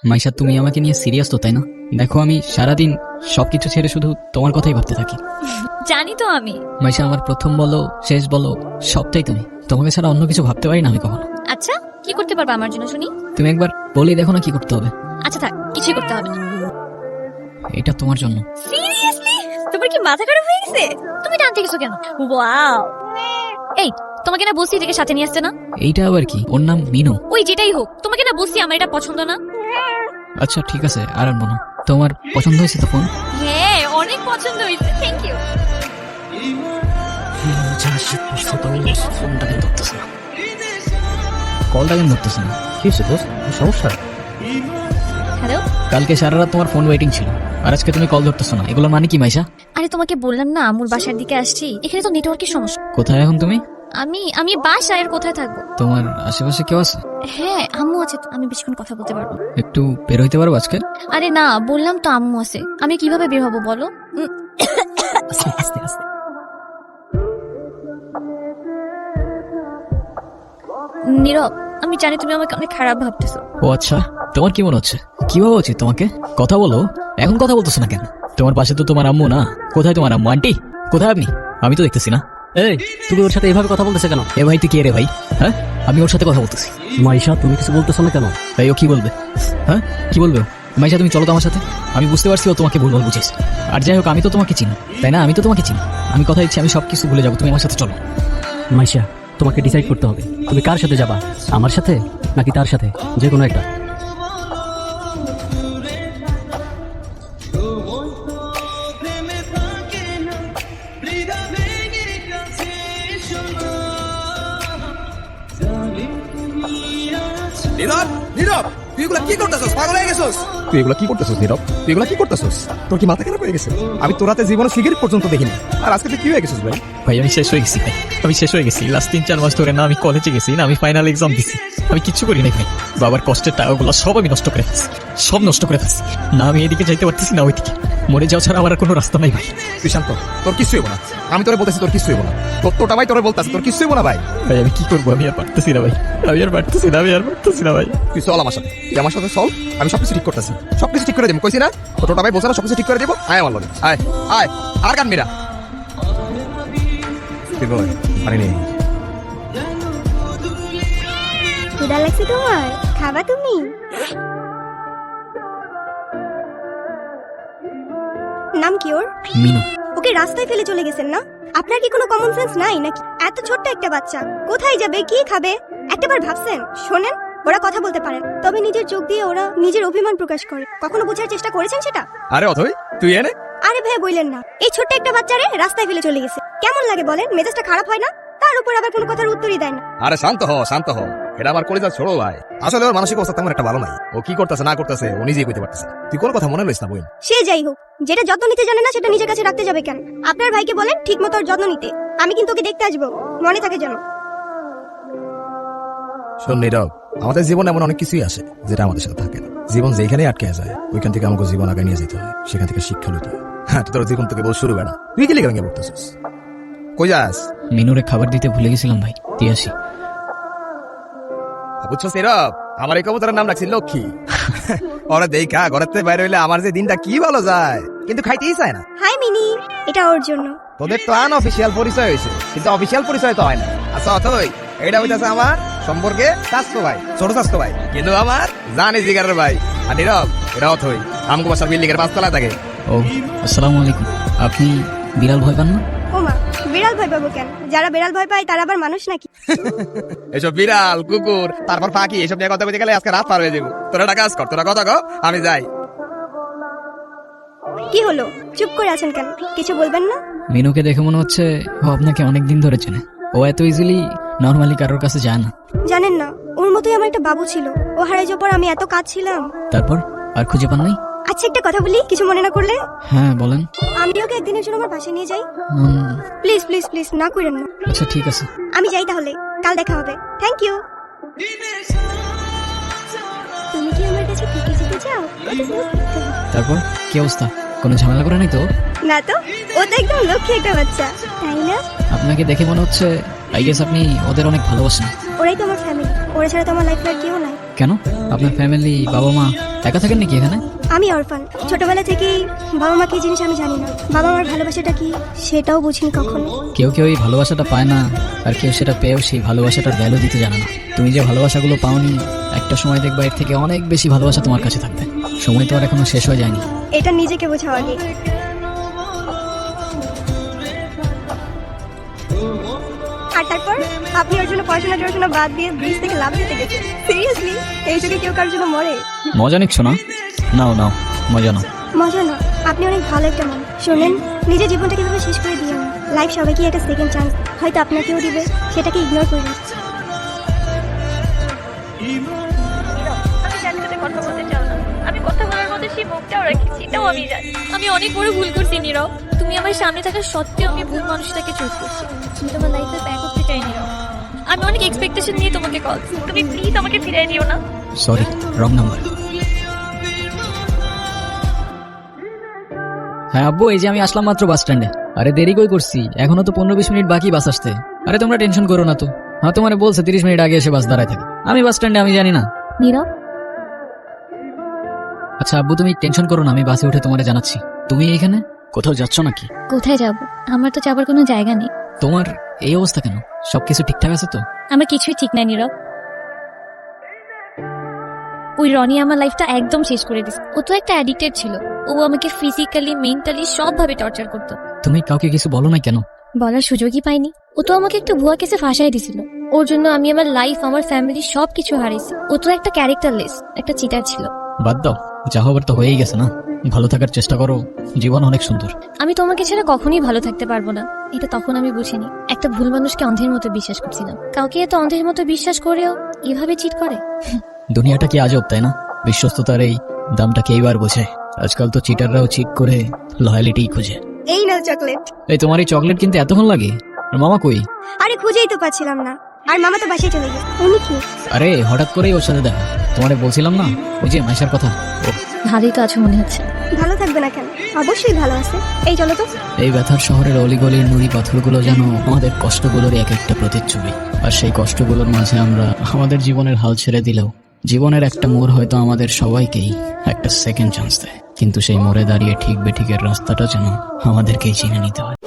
মাইশা, তুমি আমাকে নিয়ে সিরিয়াস তো, তাই না? দেখো, আমি সারাদিন সবকিছু ছেড়ে শুধু তোমার কথাই ভাবতে থাকি। জানি তো আমি। মাইশা, আমার প্রথম বলো শেষ বলো সবটাই তুমি। তোমাকে ছাড়া অন্য কিছু ভাবতে পারি না আমি কখনো। আচ্ছা, কি করতে পারবা আমার জন্য শুনি? তুমি একবার বলেই দেখো না কি করতে হবে। আচ্ছা থাক, কিছুই করতে হবে না। এটা তোমার জন্য। সিরিয়াসলি? তোমার কি মাথা খারাপ হয়ে গেছে? তুমি টানতে গেছো কেন? ওয়াও! এই, তোমাকে না বলছি এটাকে সাথে নিয়ে আসতে না? এইটা আবার কি? ওর নাম মিনু। ওই যেটাই হোক, তোমাকে না বলছি আমার এটা পছন্দ না। আচ্ছা ঠিক আছে, আর আনবো না। তোমার পছন্দ হয়েছে তো ফোন? হ্যাঁ, অনেক পছন্দ হয়েছে, থ্যাংক ইউ। ফোনটা কেন ধরতেছে না? কলটা কেন ধরতেছে না? কি হয়েছে দোস্ত, সমস্যা? হ্যালো। কালকে সারা রাত তোমার ফোন ওয়েটিং ছিল, আর আজকে তুমি কল ধরতেছো না। এগুলোর মানে কি মাইশা? আরে তোমাকে বললাম না আমুর বাসার দিকে আসছি, এখানে তো নেটওয়ার্কের সমস্যা। কোথায় এখন তুমি? আমি বাসায়, আর কোথায় থাকবো? তোমার আশেপাশে কেউ আছে? হ্যাঁ, আম্মু আছে তো, আমি বেশিক্ষণ কথা বলতে পারবো। একটু বের হইতে পারবো আজকে? আরে না, বললাম তো আম্মু আছে, আমি কিভাবে বের হবো বলো? আস্তে আস্তে আস্তে। নীরব, আমি জানি তুমি আমাকে অনেক খারাপ ভাবতেছো। ও আচ্ছা, তোমার কি মনে হচ্ছে? কি ভাবা উচিত তোমাকে? কথা বলো। এখন কথা বলতেছো না কেন? তোমার পাশে তো তোমার আম্মু না। কোথায় তোমার আম্মু? আন্টি কোথায় আপনি? আমি তো দেখতেছি না। এই, তুমি ওর সাথে এভাবে কথা বলতেছে কেন? এ ভাই, তুই কে রে ভাই? হ্যাঁ, আমি ওর সাথে কথা বলতেছি। মাইশা, তুমি কিছু বলতেছো না কেন? তাই ও কি বলবে? হ্যাঁ, কি বলবে ও? মাইশা, তুমি চলো তো আমার সাথে। আমি বুঝতে পারছি ও তোমাকে ভুলভাল বুঝেছে। আর যাই হোক, আমি তো তোমাকে চিনি, তাই না? আমি তো তোমাকে চিনি। আমি কথা দিচ্ছি, আমি সবকিছু ভুলে যাবো। তুমি আমার সাথে চলো। মাইশা, তোমাকে ডিসাইড করতে হবে তুমি কার সাথে যাবা, আমার সাথে নাকি তার সাথে, যে কোনো একটা। নীরব, নীরব, তুই এগুলা কি করতেছস? পাগল হয়ে গেছস? তুই এগুলা কি করতেছস নীরব? তুই এগুলা কি করতেছস? তোর কি মাথা খারাপ হয়ে গেছে? আমি তোর হাতে জীবনে সিগারেট পর্যন্ত দেখিনি, আর আজকে তুই কি হয়ে গেছিস ভাই? ভাই, আমি শেষ হয়ে গেছি ভাই। আমি শেষ হয়ে গেছি। লাস্ট 3-4 মাস ধরে না আমি কলেজে গেছি, না আমি ফাইনাল এক্সাম দিছি। আমি কিচ্ছু করি নাই ভাই। বাবার কষ্টের টাকাগুলো সব আমি নষ্ট করে ফেলছি। সব নষ্ট করে ফেলছি। না আমি এদিকে যাইতে পারতেছি, না ওইদিকে। মরে যাওয়া ছাড়া আমার আর কোনো রাস্তা নাই ভাই। তুই শান্ত, তোর কিছু হইব না। আমি তোরে বলতেছি তোর কিছু হইব না। তোরটা ভাই তোরে বলতেছি তোর কিছু হইব না ভাই। ভাই আমি কি করবো? আমি আর পারতেছি না ভাই। আমি আর পারতেছি না, আমি আর পারতেছি না ভাই। তুই চল আমার সাথে, তুই আমার সাথে চল। আমি সবকিছু ঠিক করতেছি, সবকিছু ঠিক করে দেবো। কইছি না তোরটা ভাই বলছে না সবকিছু ঠিক করে দেবো। আয় আমার লগে, আয় আয়। আর কান মেরা পানি নেই। ক্ষুধা লাগছে তোমার? খাবা তুমি? নাম কি ওর? মিনু। ওকে রাস্তায় ফেলে চলে গেছেন না? আপনার কি কোনো কমন সেন্স নাই নাকি? এত ছোট্ট একটা বাচ্চা কোথায় যাবে, কি খাবে, একটাবার ভাবছেন? শোনেন, ওরা কথা বলতে পারে, তবে নিজের চোখ দিয়ে ওরা নিজের অভিমান প্রকাশ করে। কখনো বোঝার চেষ্টা করেছেন সেটা? আরে অথই, তুই এনে। আরে ভাই বললেন না, এই ছোট্ট একটা বাচ্চারে রাস্তায় ফেলে চলে গেছে। কেমন লাগে বলেন? মেজাজটা খারাপ হয় না? তার উপর আবার কোনো কথার উত্তরই দেয় না। আরে শান্ত হ, শান্ত হ। এটা আমার কলেজের ছোট ভাই। আসলে ওর মানসিক অবস্থা তেমন একটা ভালো নাই। ও কি করতেছে না করতেছে ও নিজেই কইতে পারতেছে না। তুই কোন কথা মনে লইস না বোন। সে যাই হোক, যেটা যত্ন নিতে জানে না সেটা নিজের কাছে রাখতে যাবে কেন? আপনার ভাইকে বলেন ঠিক মতো ওর যত্ন নিতে। আমি কিন্তু ওকে দেখতে আসবো, মনে থাকে যেন। শোন নীরব, আমাদের জীবনে এমন অনেক কিছুই আসে যেটা আমাদের সাথে থাকে না। জীবন যেখানে আটকে যায় ওইখান থেকে আমাকে জীবন আগে নিয়ে যেতে হয়, সেখান থেকে শিক্ষা নিতে হয়। হ্যাঁ, তোর জীবন থেকে বল শুরু বেড়া। তুই কি লিখে ভেঙে পড়তেছিস? কই যাস? মিনুরে খাবার দিতে ভুলে গেছিলাম ভাই, দিয়ে আসি। বুঝছস নীরব, আমার এই কবুতরের নাম রাখছি লক্ষ্মী। ওরা দেখা ঘরের থেকে বাইরে হইলে আমার যে দিনটা কি ভালো যায়, কিন্তু খাইতেই চায় না। হাই মিনি, এটা ওর জন্য। তোদের তো আনঅফিসিয়াল পরিচয় হয়েছে, কিন্তু অফিসিয়াল পরিচয় তো হয় না। আচ্ছা অথই, এটা হইতেছে আমার সম্পর্কে স্বাস্থ্য ভাই, ছোট স্বাস্থ্য ভাই, কিন্তু আমার জানি জিগারের ভাই। আর নীরব, এটা অথই আমগো বাসার বিল্ডিং এর 5 তলায় থাকে। ও আসসালামু আলাইকুম। আপনি বিড়াল ভয় পান না? ওমা, বিড়াল ভয় পাবো কেন? যারা বিড়াল ভয় পায় তারা আবার মানুষ নাকি? এসব বিড়াল কুকুর তারপর পাখি এসব নিয়ে কথা বলতে গেলে আজকে রাত পার হয়ে যাবো। তোরা একটা কাজ কর, তোরা কথা কও, আমি যাই। কি হলো, চুপ করে আছেন কেন? কিছু বলবেন না? মিনুকে দেখে মনে হচ্ছে ও আপনাকে অনেক দিন ধরে চেনে। ও এত ইজিলি নর্মালি কারোর কাছে যায় না। জানেন না, ওর মতোই আমার একটা বাবু ছিল। ও হারাই যাওয়ার পর আমি এত কাঁদছিলাম। তারপর আর খুঁজে পান নাই? আচ্ছা একটা কথা বলি, কিছু মনে না করলে? হ্যাঁ বলেন। আমি ওকে একদিনের জন্য আমার বাসায় নিয়ে যাই। প্লিজ প্লিজ প্লিজ, না করেন না। আচ্ছা ঠিক আছে। আমি যাই তাহলে, কাল দেখা হবে। Thank you. তুমি কি আমার কাছে থেকে যেতে চাও? তারপর কি অবস্থা? কোনো ঝামেলা করে নাই তো? না তো, ও তো একদম লক্ষ্মী একটা বাচ্চা, তাই না? আপনাকে দেখে মনে হচ্ছে আই গেস আপনি ওদের অনেক ভালোবাসেন। ওরাই তো আমার ফ্যামিলি, ওরা ছাড়া তো আমার লাইফে আর কেউ নাই। কেন? আপনার ফ্যামিলি, বাবা মা একা থাকেন নাকি এখানে? আমি অরফান। ছোটবেলা থেকেই বাবা মা কি জিনিস আমি জানি না। বাবা মার ভালোবাসাটা কি সেটাও বুঝিনি কখনো। কেউ কেউ এই ভালোবাসাটা পায় না, আর কেউ সেটা পেয়েও সেই ভালোবাসাটার ভ্যালু দিতে জানে না। তুমি যে ভালোবাসাগুলো পাওনি, একটা সময় দেখবা এর থেকে অনেক বেশি ভালোবাসা তোমার কাছে থাকবে। সময় তো আর এখনো শেষ হয়ে যায়নি। এটা নিজেকে বোঝাও আগে। আর তারপর আপনি ওর জন্য পড়াশোনা বাদ দিয়ে ব্রিজ থেকে লাভ দিতে গেছেন। সিরিয়াসলি? এই যুগে কেউ কারোর জন্য মরে? মজা নিচ্ছ না? নাও নাও, মজা নাও। মজা না, আপনি অনেক ভালো একটা মানুষ। শোনেন, নিজের জীবনটা কিভাবে শেষ করে দিও না। লাইফ সবাইকে একটা সেকেন্ড চান্স হয়তো আপনাকেও দিবে, সেটাকে ইগনোর করুন। আমি কথা বলার মধ্যে সেই মুখটাও রাখি, সেটাও আমি জানি। আমি অনেক বড় ভুল করছি নীরব। তুমি আমার সামনে থাকা সত্ত্বেও আমি ভুল মানুষটাকে চুজ করছি। তুমি তোমার লাইফে ব্যাক করতে চাই নীরব। আমি অনেক এক্সপেকটেশন নিয়ে তোমাকে কল। তুমি প্লিজ আমাকে ফিরিয়ে দিও না। Sorry, wrong number. হ্যাঁ আব্বু, এই যে আমি আসলাম মাত্র বাস স্ট্যান্ডে। আরে দেরি কই করছি, এখনো তো 15-20 মিনিট বাকি বাস আসতে। আরে তোমরা টেনশন করো না তো। হ্যাঁ তোমার বলছে 30 মিনিট আগে এসে বাস দাঁড়ায় থাকে। আমি বাস স্ট্যান্ডে, আমি জানি না। নীরব, আচ্ছা আব্বু তুমি টেনশন করো না, আমি বাসে উঠে তোমারে জানাচ্ছি। তুমি এখানে কোথাও যাচ্ছ নাকি? কোথায় যাব? আমার তো যাবার কোনো জায়গা নেই। তোমার এই অবস্থা কেন? সবকিছু ঠিকঠাক আছে তো? আমার কিছুই ঠিক নাই নীরব। ওই রনি আমার লাইফটা একদম শেষ করে দিস। ও তো একটা অ্যাডিক্টেড ছিল। ও আমাকে ফিজিক্যালি, মেন্টালি সবভাবে টর্চার করতো। তুমি কাউকে কিছু বলো না কেন? বলার সুযোগই পাইনি। ও তো আমাকে একটা ভুয়া কেসে ফাঁসাই দিছিল। ওর জন্য আমি আমার লাইফ, আমার ফ্যামিলি সবকিছু হারিয়েছি। ও তো একটা ক্যারেক্টারলেস, একটা চিটার ছিল। বাদ দাও, যা হবার তো হয়েই গেছে না। ভালো থাকার চেষ্টা করো, জীবন অনেক সুন্দর। আমি তোমাকে ছাড়া কখনোই ভালো থাকতে পারবো না, এটা তখন আমি বুঝিনি। একটা ভুল মানুষকে অন্ধের মতো বিশ্বাস করছিলাম। কাউকে এত অন্ধের মতো বিশ্বাস করেও এভাবে চিট করে? দুনিয়াটা কি আজব, তাই না? বিশ্বস্ততার এই দামটা কে এইবার বোঝে? আজকাল তো চিটাররাও চিট করে লয়ালিটি খুঁজে। এই নাও চকলেট। এই তোমার এই চকলেট কিনতে এতক্ষণ লাগে? আর মামা কই? আরে খুঁজেই তো পাচ্ছিলাম না। আর মামা তো বাসায় চলে গেছে। উনি কি? আরে হঠাৎ করেই ওর সাথে দেখা। তোমারে বলছিলাম না ওই যে মাইশার কথা। ও ভালোই তো আছো মনে হচ্ছে। ভালো থাকবে না কেন? অবশ্যই ভালো আছে। এই চলো তো। এই ব্যথার শহরের অলিগলির নুড়ি পাথরগুলো যেন আমাদের কষ্টগুলোর এক একটা প্রতিচ্ছবি। আর সেই কষ্টগুলোর মাঝে আমরা আমাদের জীবনের হাল ছেড়ে দিলেও জীবনের একটা মোড় হয়তো আমাদের সবাইকেই একটা সেকেন্ড চান্স দেয়। কিন্তু সেই মোড়ে দাঁড়িয়ে ঠিক বেঠিকের রাস্তাটা যেন আমাদেরকেই চিনে নিতে হয়।